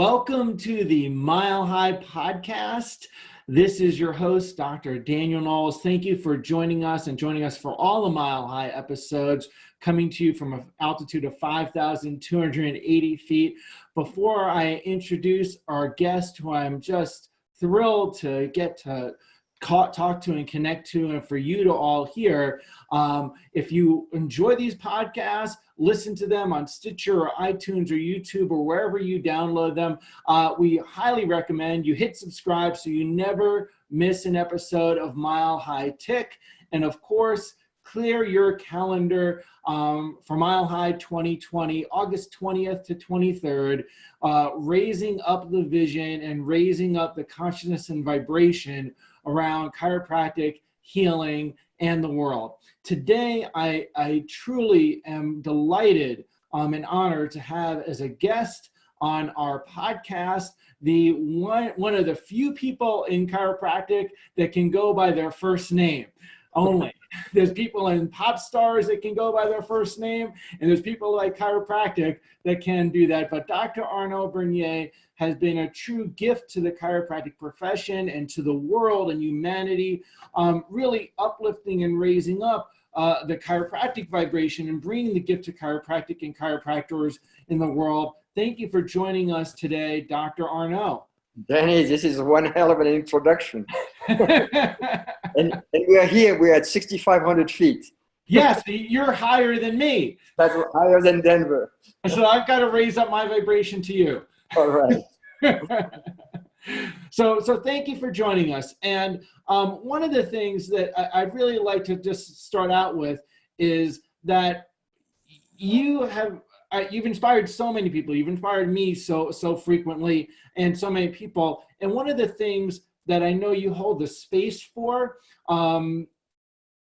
Welcome to the Mile High Podcast. This is your host, Dr. Daniel Knowles. Thank you for joining us and joining us for all the Mile High episodes, coming to you from an altitude of 5,280 feet. Before I introduce our guest, who I'm just thrilled to get to talk to and connect to, and for you to all hear, if you enjoy these podcasts, listen to them on Stitcher or iTunes or YouTube or wherever you download them. We highly recommend you hit subscribe so you never miss an episode of Mile High Tick. And of course, clear your calendar for Mile High 2020, August 20th to 23rd, raising up the vision and raising up the consciousness and vibration around chiropractic, healing, and the world. Today, I truly am delighted and honored to have as a guest on our podcast the one of the few people in chiropractic that can go by their first name only. There's people in pop stars that can go by their first name, and there's people like chiropractic that can do that. But Dr. Arno Burnier has been a true gift to the chiropractic profession and to the world and humanity, really uplifting and raising up the chiropractic vibration and bringing the gift to chiropractic and chiropractors in the world. Thank you for joining us today, Dr. Arno. Danny, this is one hell of an introduction. and we are here, we're at 6,500 feet. Yes, you're higher than me. That's higher than Denver. So I've got to raise up my vibration to you. All right. So thank you for joining us. And one of the things that I'd really like to just start out with is that you've inspired so many people. You've inspired me so frequently and so many people. And one of the things that I know you hold the space for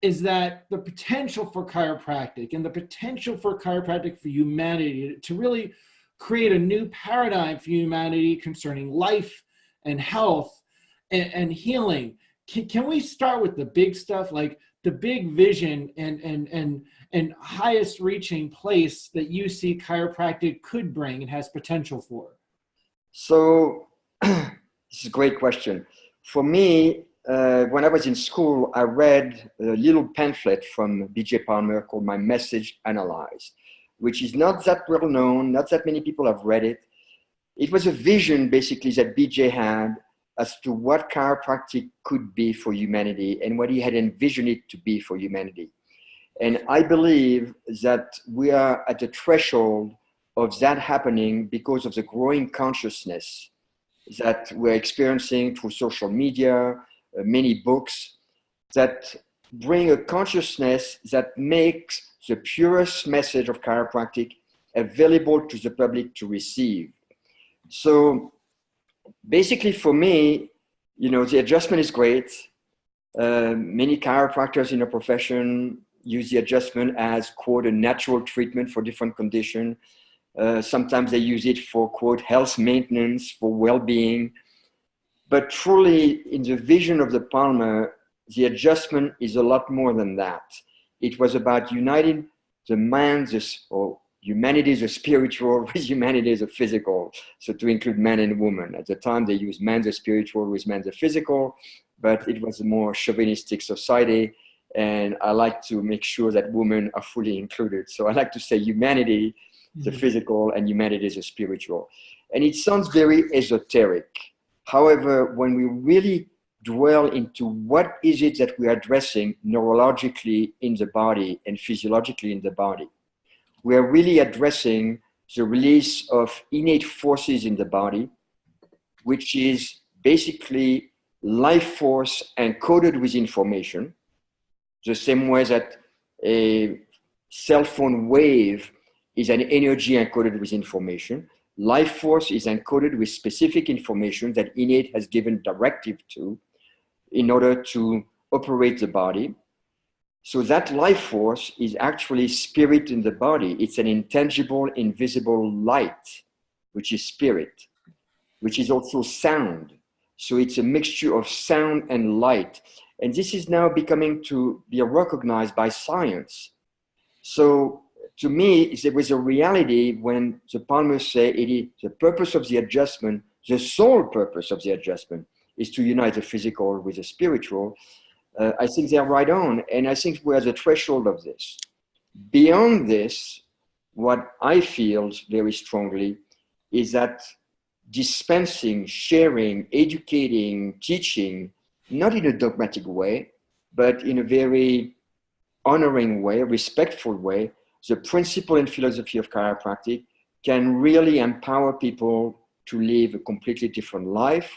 is that the potential for chiropractic and the potential for chiropractic for humanity to really create a new paradigm for humanity concerning life and health and healing. Can we start with the big stuff, like the big vision and highest reaching place that you see chiropractic could bring and has potential for? So this is a great question. For me, when I was in school, I read a little pamphlet from B.J. Palmer called My Message Analyzed, which is not that well known, not that many people have read it. It was a vision basically that B.J. had as to what chiropractic could be for humanity and what he had envisioned it to be for humanity. And I believe that we are at the threshold of that happening because of the growing consciousness that we're experiencing through social media, many books that bring a consciousness that makes the purest message of chiropractic available to the public to receive. So basically for me, the adjustment is great. Many chiropractors in the profession use the adjustment as, quote, a natural treatment for different conditions. Sometimes they use it for, quote, health maintenance, for well-being. But truly, in the vision of the Palmer, the adjustment is a lot more than that. It was about uniting the man, or humanity, the spiritual, with humanity, the physical. So to include man and woman. At the time, they used man, the spiritual, with man, the physical. But it was a more chauvinistic society. And I like to make sure that women are fully included. So I like to say humanity, the physical, and humanity is the spiritual. And it sounds very esoteric. However, when we really dwell into what is it that we are addressing neurologically in the body and physiologically in the body, we are really addressing the release of innate forces in the body, which is basically life force encoded with information, the same way that a cell phone wave is an energy encoded with information. Life force is encoded with specific information that innate has given directive to in order to operate the body. So that life force is actually spirit in the body. It's an intangible, invisible light, which is spirit, which is also sound. So it's a mixture of sound and light. And this is now becoming to be recognized by science. So to me, there was a reality when the Palmers say it is the purpose of the adjustment, the sole purpose of the adjustment is to unite the physical with the spiritual. I think they're right on. And I think we're at the threshold of this. Beyond this, what I feel very strongly is that dispensing, sharing, educating, teaching, not in a dogmatic way, but in a very honoring way, respectful way, the principle and philosophy of chiropractic can really empower people to live a completely different life,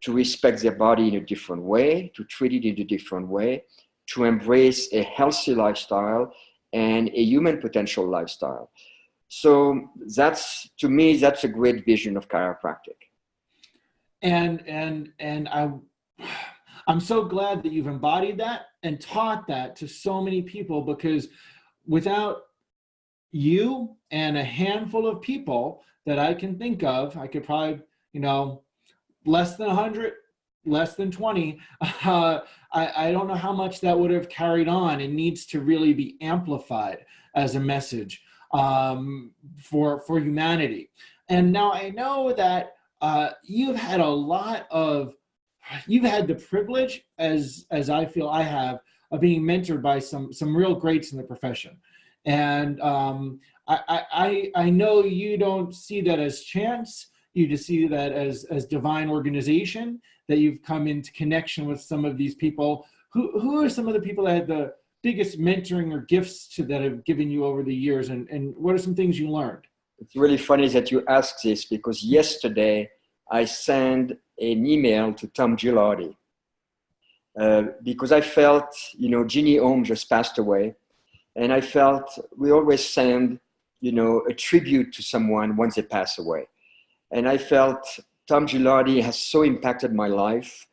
to respect their body in a different way, to treat it in a different way, to embrace a healthy lifestyle and a human potential lifestyle. So that's, to me, that's a great vision of chiropractic. And I'm so glad that you've embodied that and taught that to so many people, because without you and a handful of people that I can think of, I could probably, less than 100, less than 20, I don't know how much that would have carried on. It needs to really be amplified as a message for humanity. And now I know that you've had the privilege, as I feel I have, of being mentored by some real greats in the profession. And I know you don't see that as chance. You just see that as divine organization, that you've come into connection with some of these people. Who are some of the people that had the biggest mentoring or gifts that have given you over the years, and what are some things you learned? It's really funny that you ask this, because yesterday I sent an email to Tom Gilardi because I felt, Jeannie Ohm just passed away, and I felt we always send, a tribute to someone once they pass away. And I felt Tom Gilardi has so impacted my life,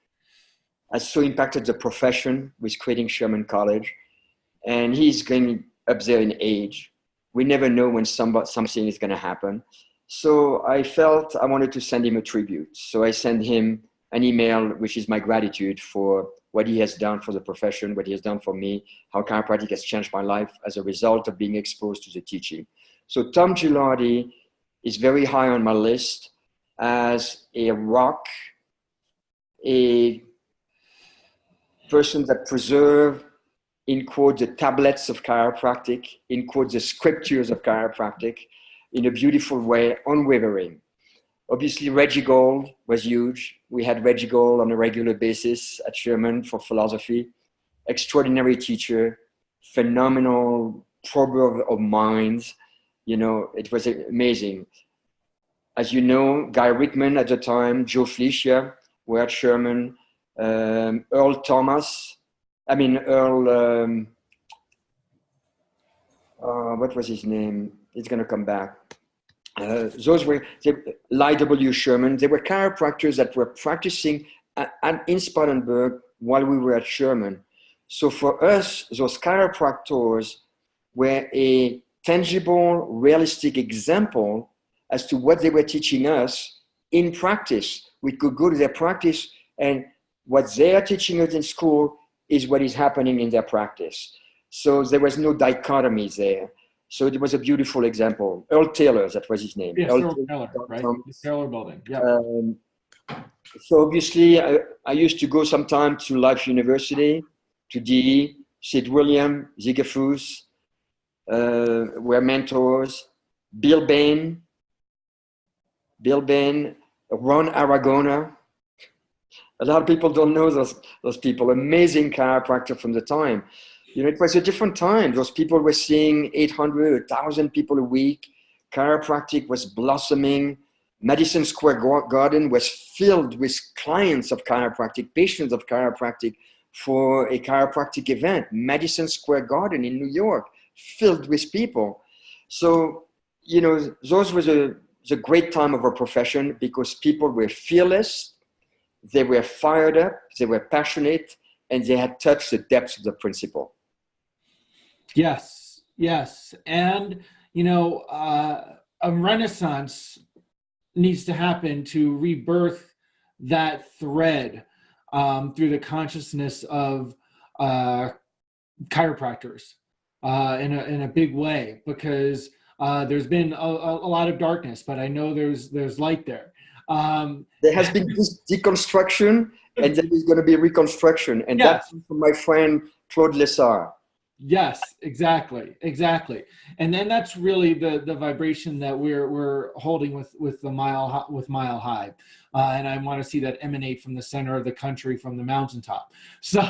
has so impacted the profession with creating Sherman College, and he's going up there in age. We never know when something is going to happen. So I felt I wanted to send him a tribute. So I sent him an email, which is my gratitude for what he has done for the profession, what he has done for me, how chiropractic has changed my life as a result of being exposed to the teaching. So Tom Gilardi is very high on my list as a rock, a person that preserved, in quote, the tablets of chiropractic, in quote, the scriptures of chiropractic, in a beautiful way, unwavering. Obviously, Reggie Gold was huge. We had Reggie Gold on a regular basis at Sherman for philosophy. Extraordinary teacher, phenomenal probe of minds. It was amazing. As you know, Guy Rickman at the time, Joe Felicia were at Sherman, Earl Thomas, what was his name? It's going to come back. Those were Lyle W. Sherman. They were chiropractors that were practicing in Spartanburg while we were at Sherman. So for us, those chiropractors were a tangible, realistic example as to what they were teaching us in practice. We could go to their practice, and what they are teaching us in school is what is happening in their practice. So there was no dichotomy there. So it was a beautiful example. Earl Taylor, that was his name. Yes, Earl Taylor, right? The Taylor building. Yeah. So obviously, I used to go sometimes to Life University, to DE, Sid William, Ziege Fuss, were mentors. Bill Bain, Ron Aragona. A lot of people don't know those people. Amazing chiropractor from the time. It was a different time. Those people were seeing 800, 1,000 people a week. Chiropractic was blossoming. Madison Square Garden was filled with clients of chiropractic, patients of chiropractic for a chiropractic event. Madison Square Garden in New York, filled with people. So, those was a great time of our profession because people were fearless, they were fired up, they were passionate, and they had touched the depths of the principle. Yes. And, a renaissance needs to happen to rebirth that thread through the consciousness of chiropractors. in a big way, because there's been a lot of darkness, but I know there's light there. There has been this deconstruction, and then there's going to be reconstruction, and Yes. that's from my friend Claude Lessard. Yes, exactly, exactly. And then that's really the vibration that we're holding with Mile High, and I want to see that emanate from the center of the country, from the mountaintop. So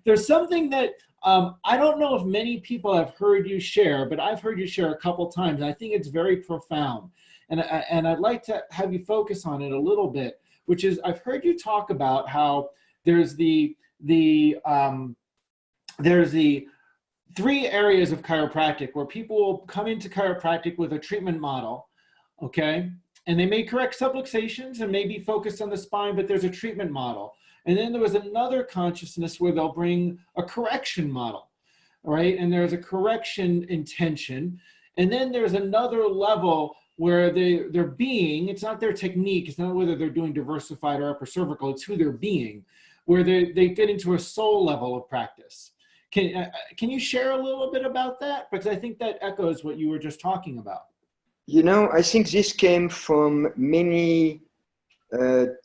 there's something that I don't know if many people have heard you share, but I've heard you share a couple times, and I think it's very profound. And I'd like to have you focus on it a little bit, which is I've heard you talk about how there's the three areas of chiropractic where people will come into chiropractic with a treatment model, okay? And they may correct subluxations and maybe focus on the spine, but there's a treatment model. And then there was another consciousness where they'll bring a correction model, right? And there's a correction intention. And then there's another level where they're being, it's not their technique, it's not whether they're doing diversified or upper cervical, it's who they're being, where they get into a soul level of practice. Can you share a little bit about that? Because I think that echoes what you were just talking about. You know, I think this came from many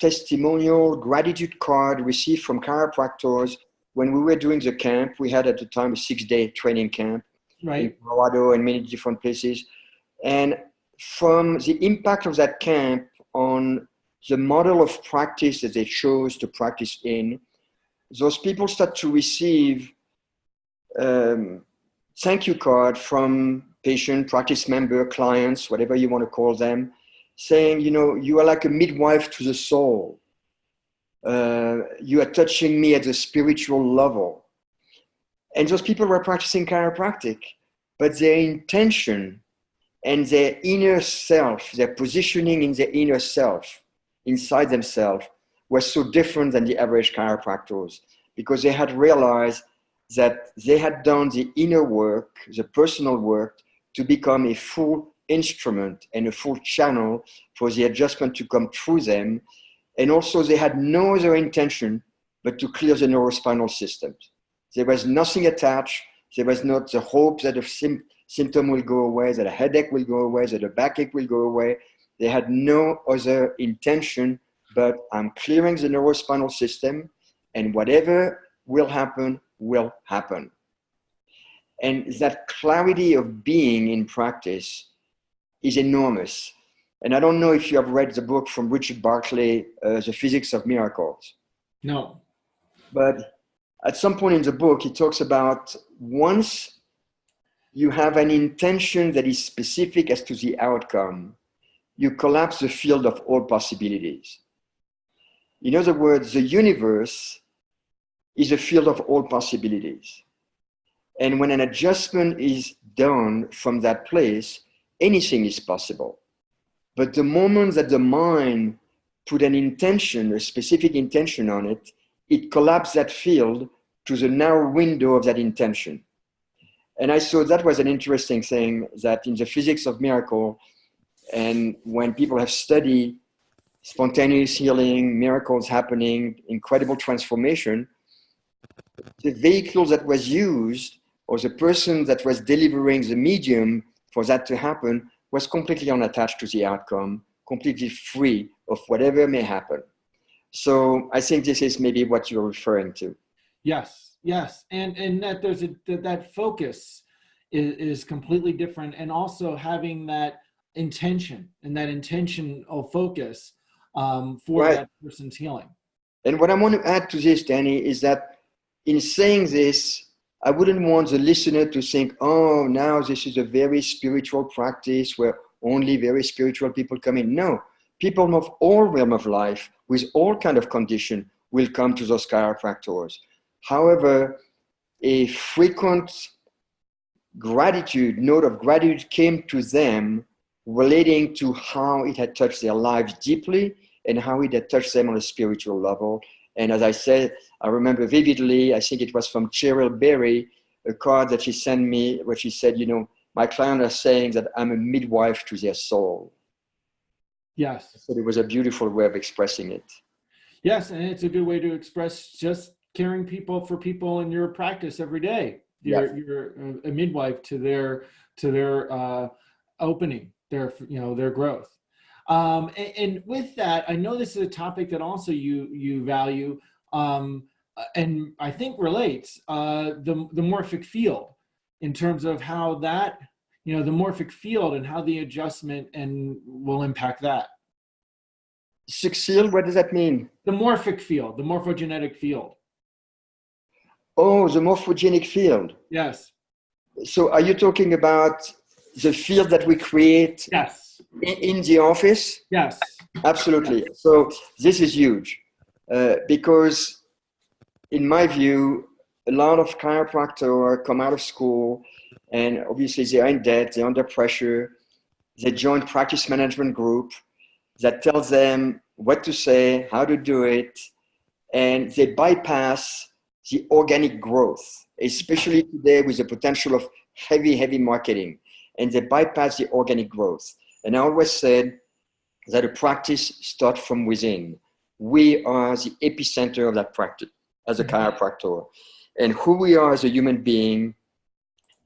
testimonial gratitude card received from chiropractors when we were doing the camp. We had at the time a 6-day training camp in Colorado and many different places. And from the impact of that camp on the model of practice that they chose to practice in, those people start to receive thank you card from patient, practice member, clients, whatever you want to call them, saying, you know, you are like a midwife to the soul. You are touching me at the spiritual level. And those people were practicing chiropractic, but their intention and their inner self, their positioning in their inner self, inside themselves, was so different than the average chiropractors, because they had realized that they had done the inner work, the personal work, to become a full instrument and a full channel for the adjustment to come through them. And also they had no other intention but to clear the neurospinal systems. There was nothing attached. There was not the hope that a symptom will go away, that a headache will go away, that a backache will go away. They had no other intention but I'm clearing the neurospinal system, and whatever will happen, will happen. And that clarity of being in practice is enormous. And I don't know if you have read the book from Richard Barclay, The Physics of Miracles. No. But at some point in the book, he talks about once you have an intention that is specific as to the outcome, you collapse the field of all possibilities. In other words, the universe is a field of all possibilities. And when an adjustment is done from that place, anything is possible. But the moment that the mind put an intention, a specific intention on it, it collapsed that field to the narrow window of that intention. And I thought that was an interesting thing, that in the physics of miracle, and when people have studied spontaneous healing, miracles happening, incredible transformation, the vehicle that was used, or the person that was delivering the medium for that to happen, was completely unattached to the outcome, completely free of whatever may happen. So I think this is maybe what you're referring to. Yes, yes. And that there's that focus is completely different. And also having that intention and that intentional focus for that person's healing. And what I want to add to this, Danny, is that in saying this, I wouldn't want the listener to think, oh, now this is a very spiritual practice where only very spiritual people come in. No, people of all realm of life with all kind of condition will come to those chiropractors. However, a frequent note of gratitude came to them relating to how it had touched their lives deeply and how it had touched them on a spiritual level. And as I said, I remember vividly, I think it was from Cheryl Berry, a card that she sent me where she said, you know, my clients are saying that I'm a midwife to their soul. Yes. So it was a beautiful way of expressing it. Yes, and it's a good way to express just caring for people in your practice every day. Yeah. your a midwife to their opening, their growth. And with that, I know this is a topic that also you value, and I think relates, the morphic field, in terms of how that, the morphic field and how the adjustment and will impact that. Succeed, what does that mean? The morphic field, the morphogenetic field. Oh, the morphogenic field. Yes. So are you talking about the field that we create Yes. in the office? Yes. Absolutely. So this is huge because in my view, a lot of chiropractors come out of school and obviously they're in debt, they're under pressure. They join practice management group that tells them what to say, how to do it, and they bypass the organic growth, especially today with the potential of heavy marketing, and they bypass the organic growth. And I always said that a practice starts from within. We are the epicenter of that practice as a chiropractor, and who we are as a human being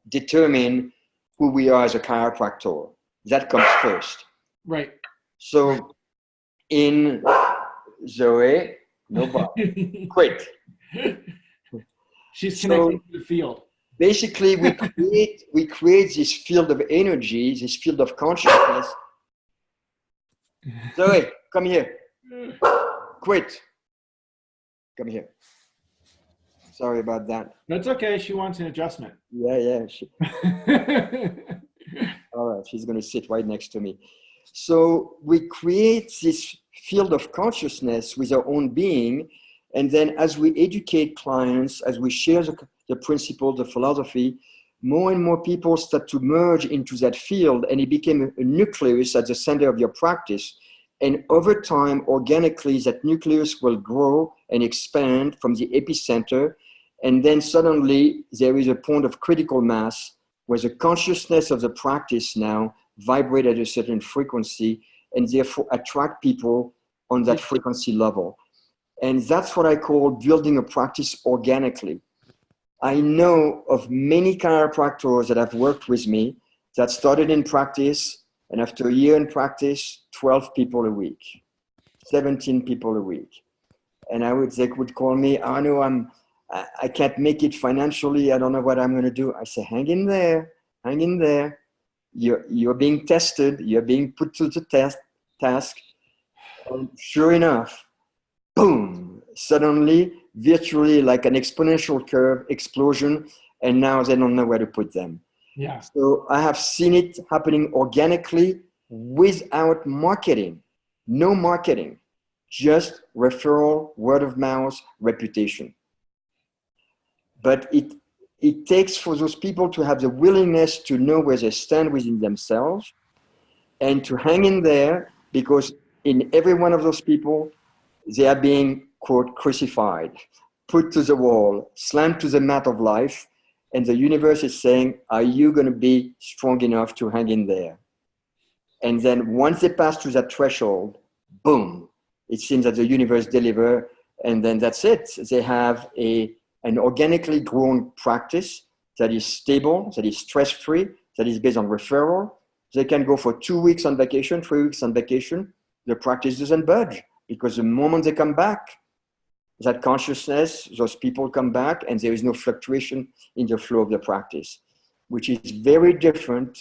determine who we are as a chiropractor. That comes first. Right. So in Zoe, nobody, quit. She's connecting to the field. Basically, we create this field of energy, this field of consciousness. Zoe, come here. Quit. Come here. Sorry about that. That's okay. She wants an adjustment. Yeah. All right, she's going to sit right next to me. So we create this field of consciousness with our own being. And then as we educate clients, as we share the principles, the philosophy, more and more people start to merge into that field, and it became a nucleus at the center of your practice. And over time, organically, that nucleus will grow and expand from the epicenter. And then suddenly there is a point of critical mass where the consciousness of the practice now vibrate at a certain frequency and therefore attract people on that frequency level. And that's what I call building a practice organically. I know of many chiropractors that have worked with me that started in practice, and after a year in practice, 12 people a week, 17 people a week. And they would call me, Arno, I can't make it financially. I don't know what I'm going to do. I say, hang in there. You're being tested. You're being put to the task. And sure enough, boom, suddenly, virtually like an exponential curve explosion. And now they don't know where to put them. Yeah. So I have seen it happening organically without marketing. No marketing, just referral, word of mouth, reputation. But it takes for those people to have the willingness to know where they stand within themselves and to hang in there, because in every one of those people, they are being, quote, crucified, put to the wall, slammed to the mat of life. And the universe is saying, are you going to be strong enough to hang in there? And then once they pass through that threshold, boom, it seems that the universe delivers. And then that's it. They have an organically grown practice that is stable, that is stress-free, that is based on referral. They can go for 2 weeks on vacation, 3 weeks on vacation. The practice doesn't budge, because the moment they come back, that consciousness, those people come back, and there is no fluctuation in the flow of the practice, which is very different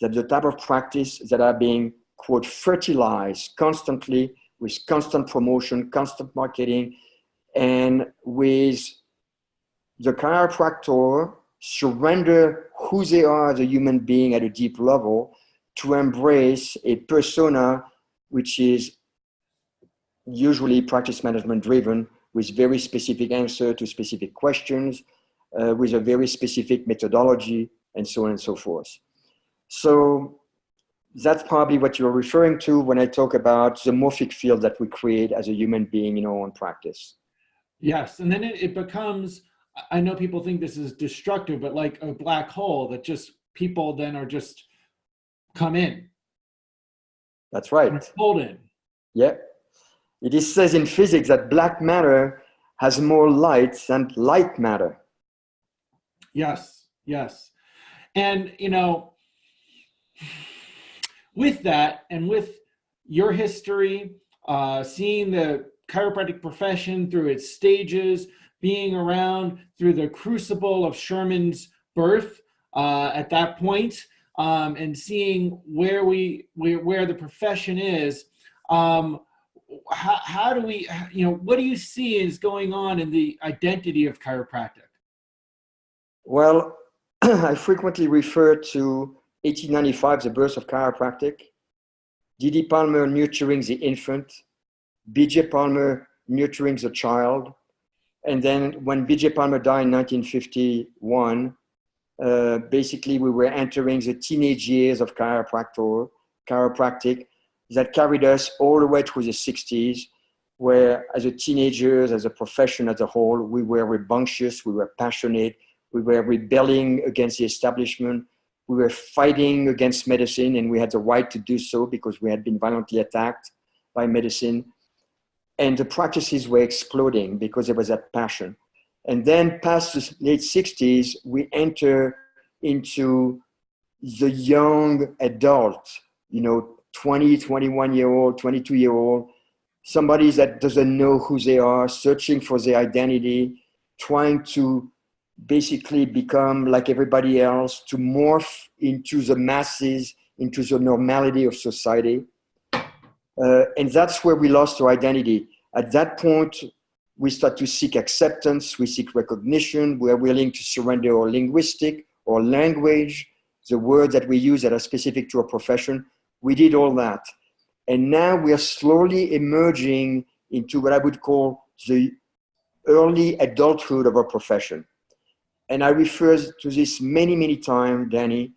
than the type of practice that are being, quote, fertilized constantly with constant promotion, constant marketing, and with the chiropractor surrender who they are as a human being at a deep level to embrace a persona which is usually practice management driven, with very specific answer to specific questions, with a very specific methodology, and so on and so forth. So that's probably what you're referring to when I talk about the morphic field that we create as a human being in our own practice. Yes, and then it becomes, I know people think this is destructive, but like a black hole that just people then are just come in. That's right. Pulled in. Yeah. It is says in physics that black matter has more light than light matter. Yes, yes. And, with that and with your history, seeing the chiropractic profession through its stages, being around through the crucible of Sherman's birth at that point, and seeing where where the profession is, how do we, what do you see is going on in the identity of chiropractic? Well, I frequently refer to 1895, the birth of chiropractic, D.D. Palmer nurturing the infant, B.J. Palmer nurturing the child, and then when B.J. Palmer died in 1951, basically we were entering the teenage years of chiropractic that carried us all the way through the 60s, where as a teenagers, as a profession as a whole, we were rambunctious, we were passionate, we were rebelling against the establishment, we were fighting against medicine, and we had the right to do so because we had been violently attacked by medicine. And the practices were exploding because there was that passion. And then past the late 60s, we enter into the young adult, 20, 21-year-old, 22-year-old, somebody that doesn't know who they are, searching for their identity, trying to basically become like everybody else, to morph into the masses, into the normality of society. And that's where we lost our identity. At that point, we start to seek acceptance, we seek recognition, we are willing to surrender our linguistic or language, the words that we use that are specific to our profession. We did all that. And now we are slowly emerging into what I would call the early adulthood of our profession. And I refer to this many, many times, Danny,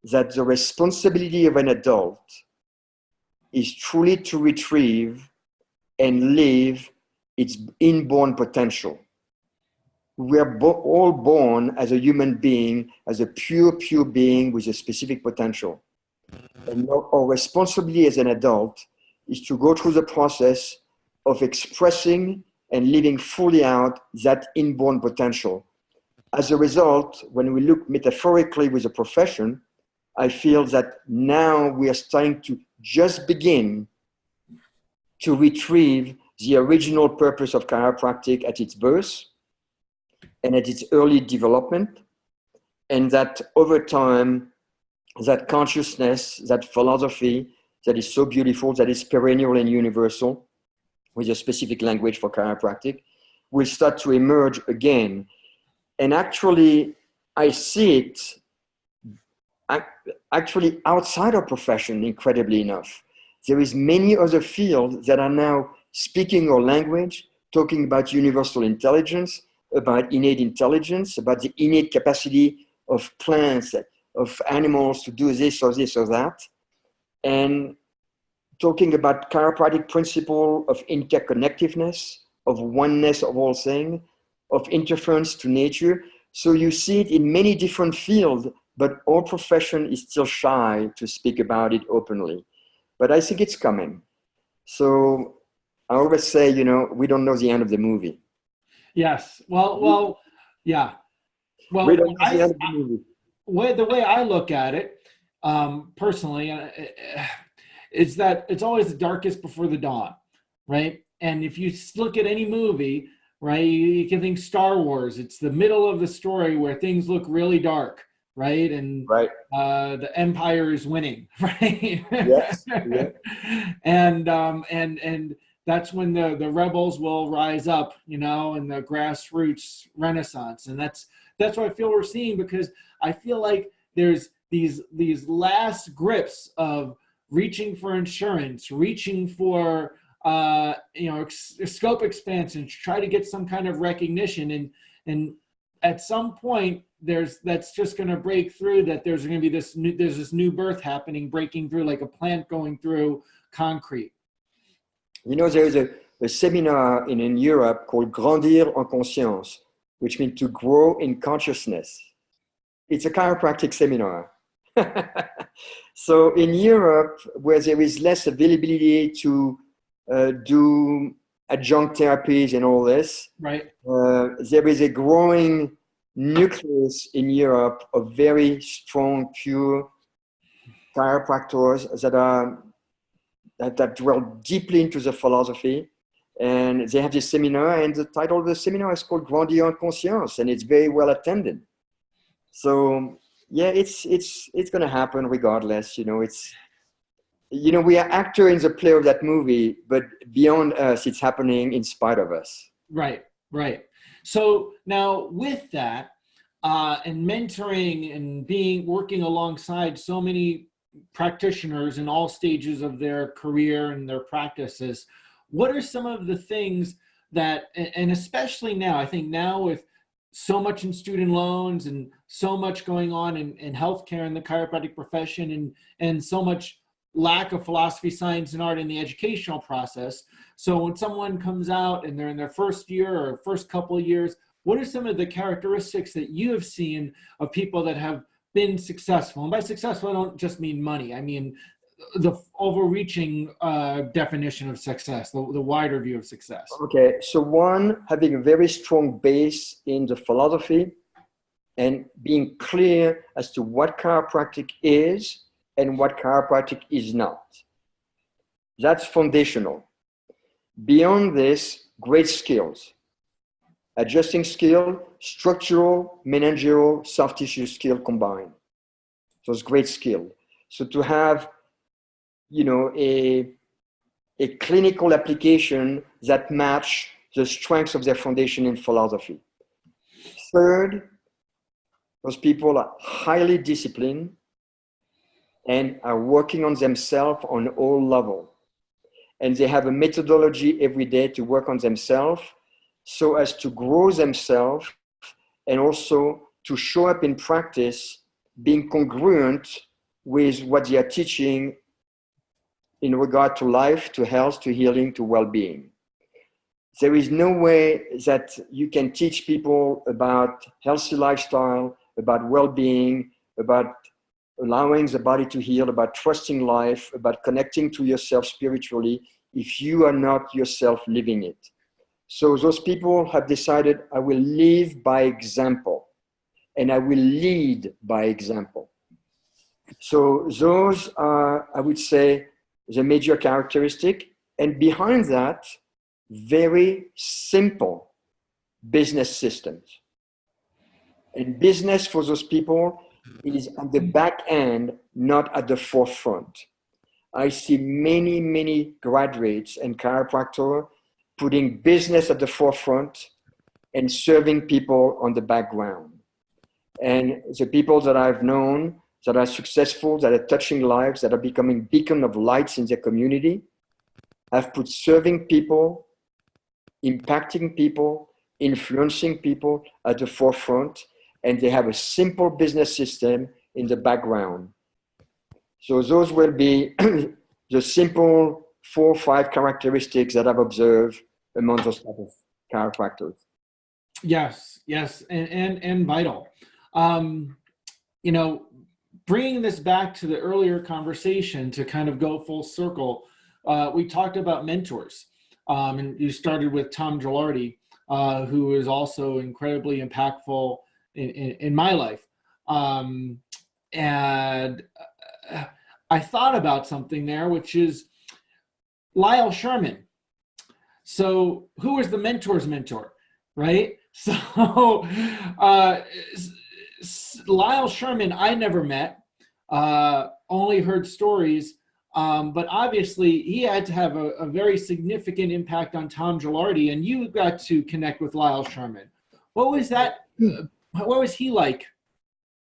that the responsibility of an adult is truly to retrieve and live its inborn potential. We are all born as a human being, as a pure being with a specific potential. And our responsibility as an adult is to go through the process of expressing and living fully out that inborn potential. As a result, when we look metaphorically with a profession, I feel that now we are starting to just begin to retrieve the original purpose of chiropractic at its birth and at its early development, and that over time, that consciousness, that philosophy that is so beautiful, that is perennial and universal, with a specific language for chiropractic, will start to emerge again. And actually, I see it actually outside our profession, incredibly enough. There is many other fields that are now speaking our language, talking about universal intelligence, about innate intelligence, about the innate capacity of plants, of animals to do this or this or that, and talking about chiropractic principle of interconnectiveness, of oneness of all things, of interference to nature. So you see it in many different fields, but our profession is still shy to speak about it openly. But I think it's coming. So I always say, we don't know the end of the movie. Yes. Well, yeah. Well, We don't know the end of the movie. The way I look at it, personally, is that it's always the darkest before the dawn, right? And if you look at any movie, right, you can think Star Wars. It's the middle of the story where things look really dark, right? And right. The Empire is winning, right? Yes. Yeah. And that's when the rebels will rise up, and the grassroots renaissance. And that's what I feel we're seeing, because I feel like there's these last grips of reaching for insurance, reaching for scope expansion, to try to get some kind of recognition, and at some point that's just going to break through, that there's going to be this new birth happening, breaking through like a plant going through concrete. There's a seminar in Europe called Grandir en Conscience, which means to grow in consciousness. It's a chiropractic seminar. So in Europe, where there is less availability to do adjunct therapies and all this, right? There is a growing nucleus in Europe of very strong, pure chiropractors that dwell deeply into the philosophy. And they have this seminar, and the title of the seminar is called Grandir en Conscience, and it's very well attended. So yeah, it's going to happen regardless. We are actor in the play of that movie, but beyond us, it's happening in spite of us. Right, right. So now with that, and mentoring and working alongside so many practitioners in all stages of their career and their practices, what are some of the things that, and especially now, I think now with so much in student loans and so much going on in healthcare and the chiropractic profession, and so much lack of philosophy, science, and art in the educational process. So when someone comes out and they're in their first year or first couple of years, what are some of the characteristics that you have seen of people that have been successful? And by successful, I don't just mean money. I mean the overreaching definition of success, the wider view of success. Okay, so one, having a very strong base in the philosophy and being clear as to what chiropractic is and what chiropractic is not. That's foundational. Beyond this, great skills. Adjusting skill, structural, managerial, soft tissue skill combined. So it's great skill. So to have, a clinical application that match the strengths of their foundation in philosophy. Third, those people are highly disciplined and are working on themselves on all levels. And they have a methodology every day to work on themselves so as to grow themselves and also to show up in practice being congruent with what they are teaching in regard to life, to health, to healing, to well-being. There is no way that you can teach people about healthy lifestyle, about well-being, about allowing the body to heal, about trusting life, about connecting to yourself spiritually, if you are not yourself living it. So those people have decided, I will live by example and I will lead by example. So those are, I would say, the major characteristic. And behind that, very simple business systems. And business for those people is at the back end, not at the forefront. I see many, many graduates and chiropractors putting business at the forefront and serving people on the background. And the people that I've known that are successful, that are touching lives, that are becoming beacon of lights in their community, have put serving people, impacting people, influencing people at the forefront, and they have a simple business system in the background. So those will be the simple 4 or 5 characteristics that I've observed among those type of chiropractors. Yes, and vital. Bringing this back to the earlier conversation to kind of go full circle, we talked about mentors, and you started with Tom Gilardi, who is also incredibly impactful in my life. And I thought about something there, which is Lyle Sherman. So who was the mentor's mentor, right? So Lyle Sherman, I never met, only heard stories, but obviously he had to have a very significant impact on Tom Gilardi, and you got to connect with Lyle Sherman. What was that? What was he like?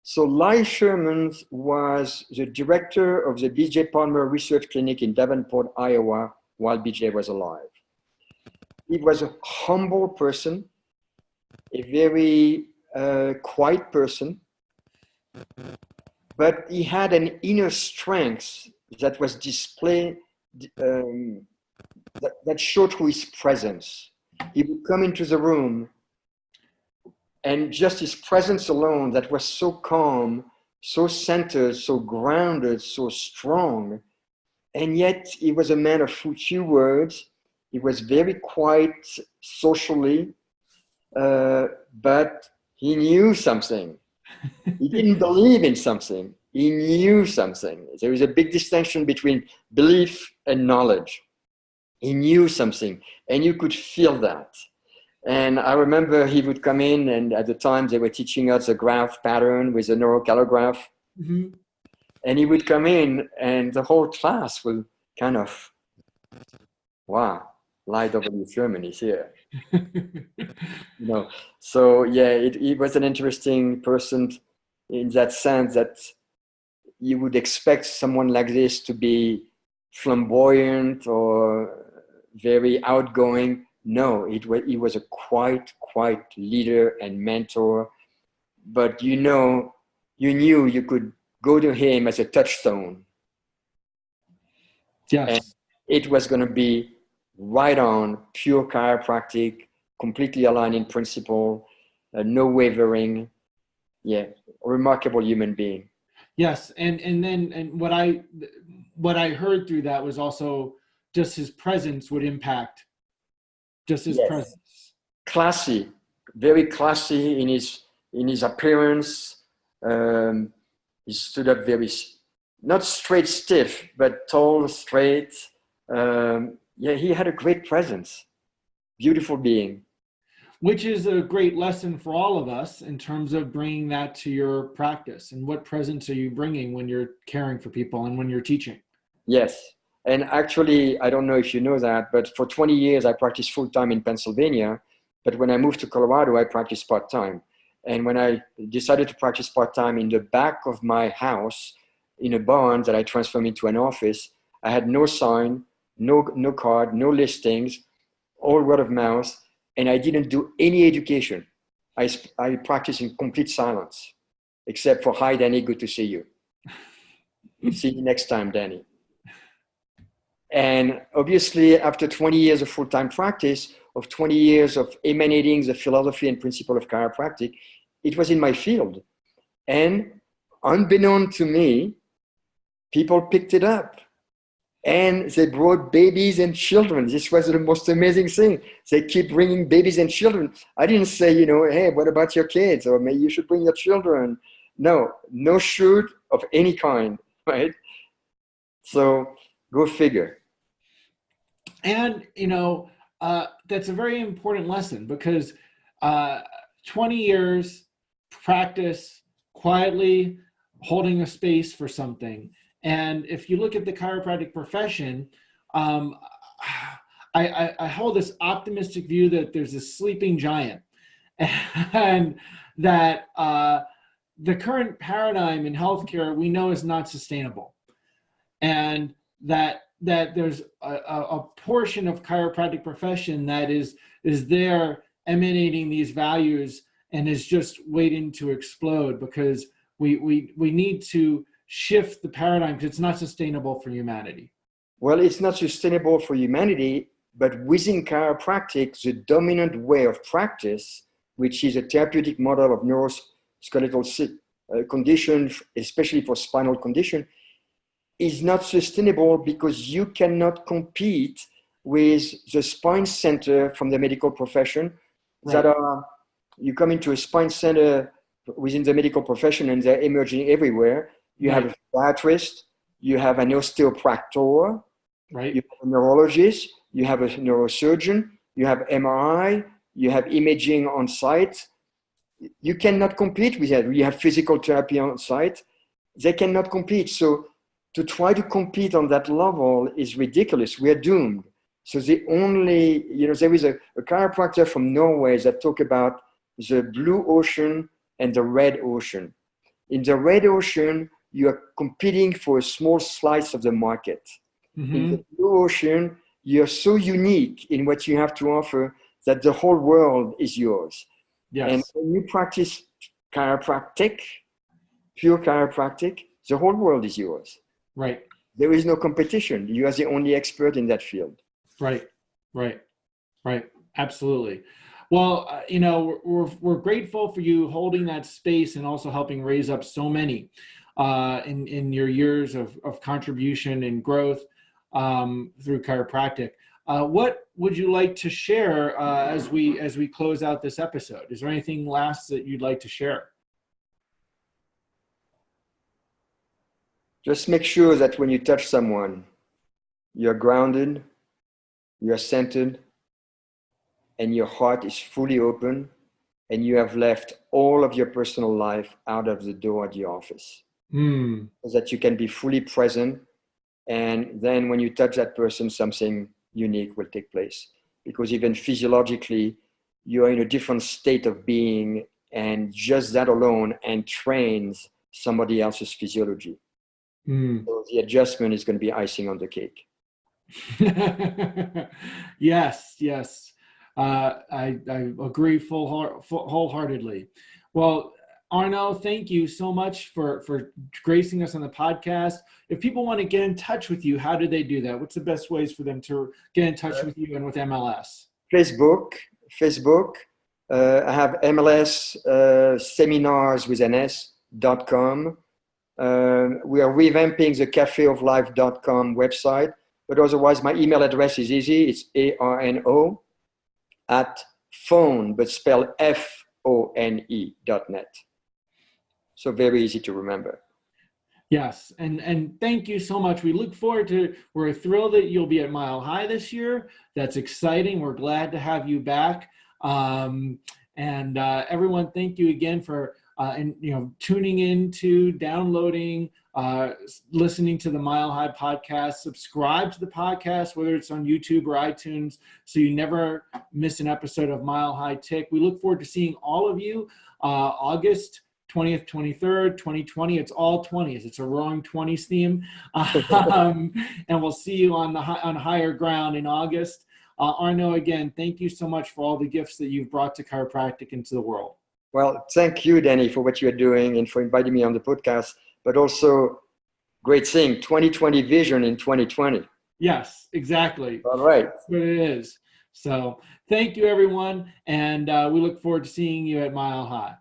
So Lyle Sherman was the director of the B.J. Palmer Research Clinic in Davenport, Iowa, while B.J. was alive. He was a humble person, a very quiet person, but he had an inner strength that was displayed, that showed through his presence. He would come into the room, and just his presence alone, that was so calm, so centered, so grounded, so strong. And yet he was a man of few words. He was very quiet socially, but he knew something. He didn't believe in something. He knew something. There is a big distinction between belief and knowledge. He knew something, and you could feel that. And I remember he would come in, and at the time they were teaching us a graph pattern with a neurocalligraph. Mm-hmm. And he would come in, and the whole class would kind of, wow, Lyle Sherman is here. So yeah, he was an interesting person in that sense that you would expect someone like this to be flamboyant or very outgoing. No, he was a quiet leader and mentor. But you knew you could go to him as a touchstone. Yes. And it was going to be right on, pure chiropractic, completely aligned in principle, no wavering. Yeah, a remarkable human being. Yes, and what I heard through that was also just his presence would impact, just his presence. Classy, very classy in his appearance. He stood up very, not straight stiff, but tall, straight. Yeah, he had a great presence. Beautiful being. Which is a great lesson for all of us in terms of bringing that to your practice. And what presence are you bringing when you're caring for people and when you're teaching? Yes. And actually, I don't know if you know that, but for 20 years, I practiced full-time in Pennsylvania. But when I moved to Colorado, I practiced part-time. And when I decided to practice part-time in the back of my house, in a barn that I transformed into an office, I had no sign, no card, no listings, all word of mouth. And I didn't do any education. I practiced in complete silence, except for, hi, Danny, good to see you. See you next time, Danny. And obviously, after 20 years of full-time practice, of 20 years of emanating the philosophy and principle of chiropractic, it was in my field. And unbeknown to me, people picked it up. And they brought babies and children. This was the most amazing thing. They keep bringing babies and children. I didn't say, hey, what about your kids? Or maybe you should bring your children. No shoot of any kind, right? So go figure. And, that's a very important lesson because 20 years practice quietly holding a space for something. And if you look at the chiropractic profession, I hold this optimistic view that there's a sleeping giant and that the current paradigm in healthcare we know is not sustainable. And that there's a portion of chiropractic profession that is there emanating these values and is just waiting to explode because we need to shift the paradigm because it's not sustainable for humanity. Well, it's not sustainable for humanity, but within chiropractic, the dominant way of practice, which is a therapeutic model of neuroskeletal condition, especially for spinal condition, is not sustainable because you cannot compete with the spine center from the medical profession. Right. You come into a spine center within the medical profession and they're emerging everywhere. You have a podiatrist, you have an osteopractor, right? You have a neurologist, you have a neurosurgeon, you have MRI, you have imaging on site. You cannot compete with that. You have physical therapy on site. They cannot compete. So to try to compete on that level is ridiculous. We are doomed. So the only, there is a chiropractor from Norway that talk about the blue ocean and the red ocean. In the red ocean, you are competing for a small slice of the market. Mm-hmm. In the blue ocean, you're so unique in what you have to offer that the whole world is yours. Yes. And when you practice chiropractic, pure chiropractic, the whole world is yours. Right. There is no competition. You are the only expert in that field. Right. Absolutely. Well, we're grateful for you holding that space and also helping raise up so many in your years of contribution and growth through chiropractic. what would you like to share as we close out this episode? Is there anything last that you'd like to share? Just make sure that when you touch someone, you're grounded, you're centered, and your heart is fully open, and you have left all of your personal life out of the door at the office. So that you can be fully present. And then when you touch that person, something unique will take place. Because even physiologically, you're in a different state of being, and just that alone entrains somebody else's physiology. So the adjustment is going to be icing on the cake. Yes. I agree wholeheartedly. Well, Arno, thank you so much for gracing us on the podcast. If people want to get in touch with you, how do they do that? What's the best ways for them to get in touch with you and with MLS? Facebook. I have MLS seminars with ns.com. We are revamping the cafeoflife.com website, but otherwise my email address is easy. It's arno@phone, but spelled FONE.net. So very easy to remember. Yes, and thank you so much. We look forward to, we're thrilled that you'll be at Mile High this year. That's exciting. We're glad to have you back. Everyone, thank you again for tuning into, downloading, listening to the Mile High podcast. Subscribe to the podcast, whether it's on YouTube or iTunes, so you never miss an episode of Mile High Tick. We look forward to seeing all of you August 20th, 23rd, 2020. It's all 20s. It's a roaring 20s theme. And we'll see you on higher ground in August. Arno, again, thank you so much for all the gifts that you've brought to chiropractic into the world. Well, thank you, Danny, for what you're doing and for inviting me on the podcast, but also great thing, 2020 vision in 2020. Yes, exactly. All right. That's what it is. So thank you, everyone. And we look forward to seeing you at Mile High.